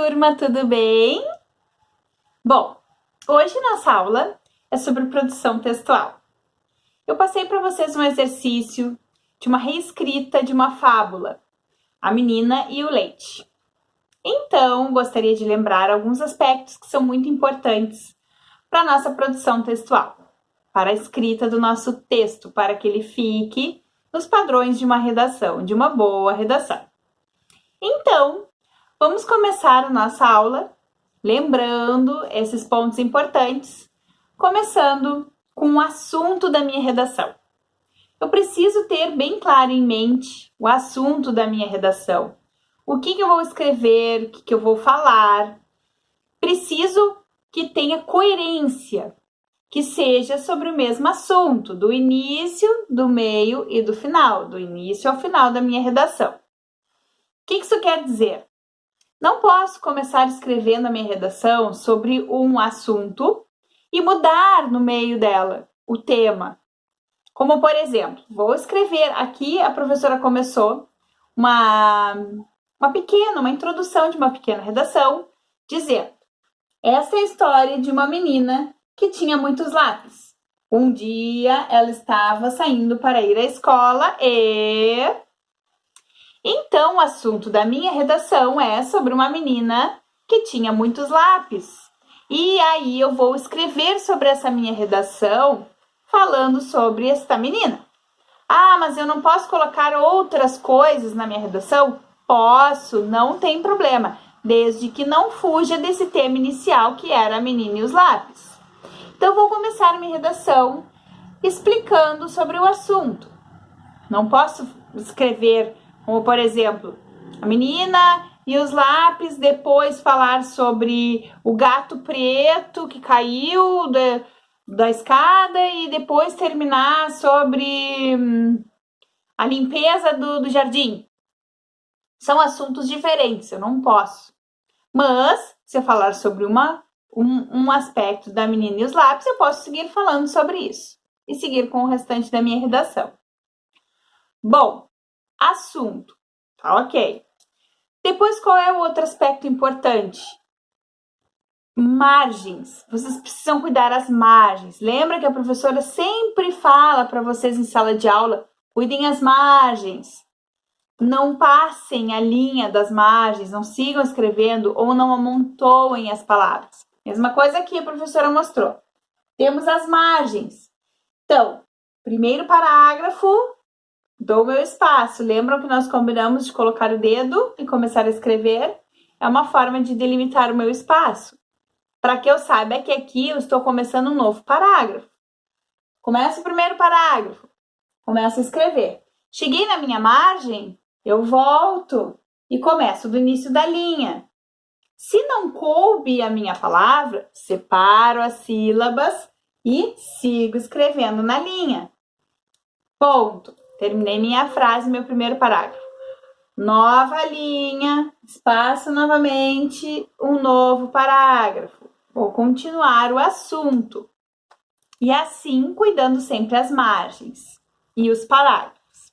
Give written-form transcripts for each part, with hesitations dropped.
turma, tudo bem? Bom, hoje nossa aula é sobre produção textual. Eu passei para vocês um exercício de uma reescrita de uma fábula, A Menina e o Leite. Então, gostaria de lembrar alguns aspectos que são muito importantes para a nossa produção textual, para a escrita do nosso texto, para que ele fique nos padrões de uma redação, de uma boa redação. Então, vamos começar a nossa aula lembrando esses pontos importantes, começando com o assunto da minha redação. Eu preciso ter bem claro em mente o assunto da minha redação. O que eu vou escrever, o que eu vou falar. Preciso que tenha coerência, que seja sobre o mesmo assunto, do início, do meio e do final, do início ao final da minha redação. O que isso quer dizer? Não posso começar escrevendo a minha redação sobre um assunto e mudar no meio dela o tema. Como, por exemplo, vou escrever aqui, a professora começou uma introdução de uma pequena redação, dizendo: essa é a história de uma menina que tinha muitos lápis. Um dia ela estava saindo para ir à escola e... Então, o assunto da minha redação é sobre uma menina que tinha muitos lápis. E aí eu vou escrever sobre essa minha redação falando sobre esta menina. Ah, mas eu não posso colocar outras coisas na minha redação? Posso, não tem problema, desde que não fuja desse tema inicial que era a menina e os lápis. Então, eu vou começar a minha redação explicando sobre o assunto. Não posso escrever como, por exemplo, a menina e os lápis, depois falar sobre o gato preto que caiu da escada e depois terminar sobre a limpeza do jardim. São assuntos diferentes, eu não posso. Mas, se eu falar sobre um aspecto da menina e os lápis, eu posso seguir falando sobre isso e seguir com o restante da minha redação. Bom, assunto, tá ok. Depois, qual é o outro aspecto importante? Margens. Vocês precisam cuidar das margens. Lembra que a professora sempre fala para vocês em sala de aula, cuidem as margens. Não passem a linha das margens, não sigam escrevendo ou não amontoem as palavras. Mesma coisa que a professora mostrou. Temos as margens. Então, primeiro parágrafo, dou meu espaço. Lembram que nós combinamos de colocar o dedo e começar a escrever? É uma forma de delimitar o meu espaço. Para que eu saiba que aqui eu estou começando um novo parágrafo. Começo o primeiro parágrafo. Começo a escrever. Cheguei na minha margem, eu volto e começo do início da linha. Se não coube a minha palavra, separo as sílabas e sigo escrevendo na linha. Ponto. Terminei minha frase, meu primeiro parágrafo. Nova linha, espaço novamente, um novo parágrafo. Vou continuar o assunto. E assim, cuidando sempre as margens e os parágrafos.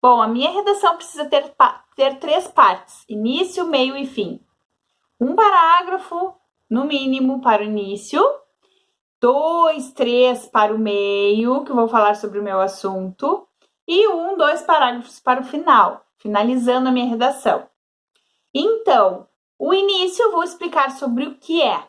Bom, a minha redação precisa ter 3 partes: início, meio e fim. Um parágrafo, no mínimo, para o início. 2, 3 para o meio, que eu vou falar sobre o meu assunto. E 1, 2 parágrafos para o final, finalizando a minha redação. Então, o início eu vou explicar sobre o que é.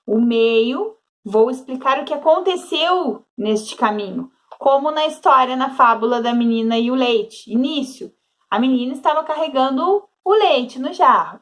O meio, vou explicar o que aconteceu neste caminho. Como na história, na fábula da menina e o leite. Início, a menina estava carregando o leite no jarro.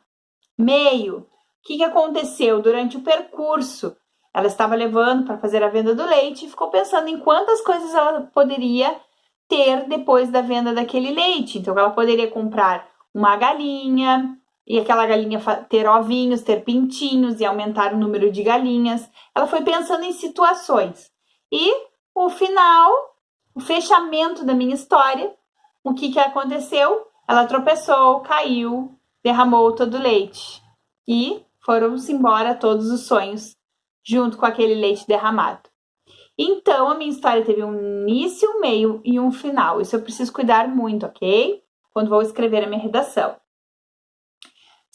Meio, o que aconteceu durante o percurso? Ela estava levando para fazer a venda do leite e ficou pensando em quantas coisas ela poderia ter depois da venda daquele leite. Então, ela poderia comprar uma galinha e aquela galinha ter ovinhos, ter pintinhos e aumentar o número de galinhas. Ela foi pensando em situações. E o final, o fechamento da minha história, o que aconteceu? Ela tropeçou, caiu, derramou todo o leite e foram-se embora todos os sonhos junto com aquele leite derramado. Então, a minha história teve um início, um meio e um final. Isso eu preciso cuidar muito, ok? Quando vou escrever a minha redação.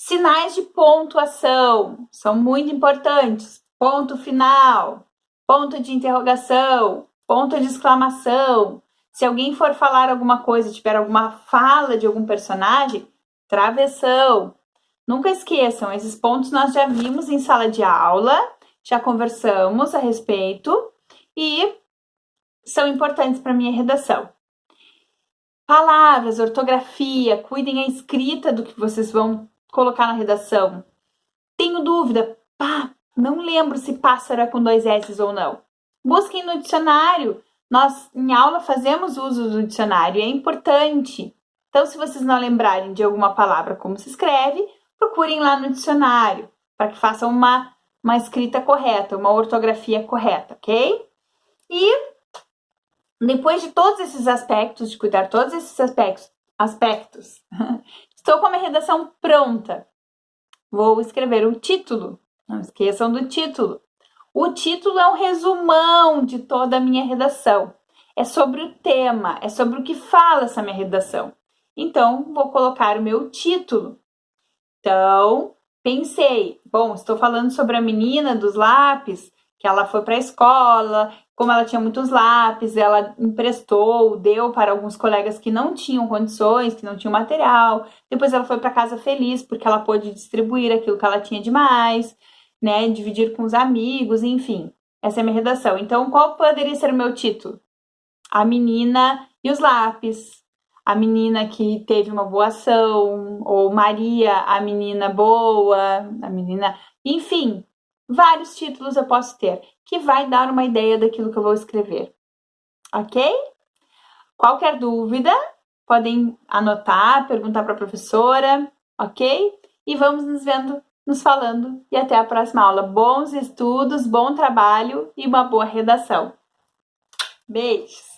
Sinais de pontuação são muito importantes. Ponto final, ponto de interrogação, ponto de exclamação. Se alguém for falar alguma coisa, tiver alguma fala de algum personagem, travessão. Nunca esqueçam, esses pontos nós já vimos em sala de aula, já conversamos a respeito e são importantes para minha redação. Palavras, ortografia, cuidem a escrita do que vocês vão colocar na redação. Tenho dúvida, não lembro se pássaro é com 2 S ou não. Busquem no dicionário. Nós, em aula, fazemos uso do dicionário, é importante. Então, se vocês não lembrarem de alguma palavra como se escreve, procurem lá no dicionário, para que façam uma escrita correta, uma ortografia correta, ok? E depois de todos esses aspectos, de cuidar todos esses aspectos, estou com a minha redação pronta. Vou escrever o título. Não esqueçam do título. O título é um resumão de toda a minha redação. É sobre o tema, é sobre o que fala essa minha redação. Então, vou colocar o meu título. Então, pensei, bom, estou falando sobre a menina dos lápis, que ela foi para a escola, como ela tinha muitos lápis, ela emprestou, deu para alguns colegas que não tinham condições, que não tinham material. Depois ela foi para casa feliz, porque ela pôde distribuir aquilo que ela tinha de mais, né? Dividir com os amigos, enfim. Essa é a minha redação. Então, qual poderia ser o meu título? A menina e os lápis. A menina que teve uma boa ação, ou Maria, a menina boa, a menina... Enfim, vários títulos eu posso ter, que vai dar uma ideia daquilo que eu vou escrever. Ok? Qualquer dúvida, podem anotar, perguntar para a professora, ok? E vamos nos vendo, nos falando, e até a próxima aula. Bons estudos, bom trabalho e uma boa redação. Beijos!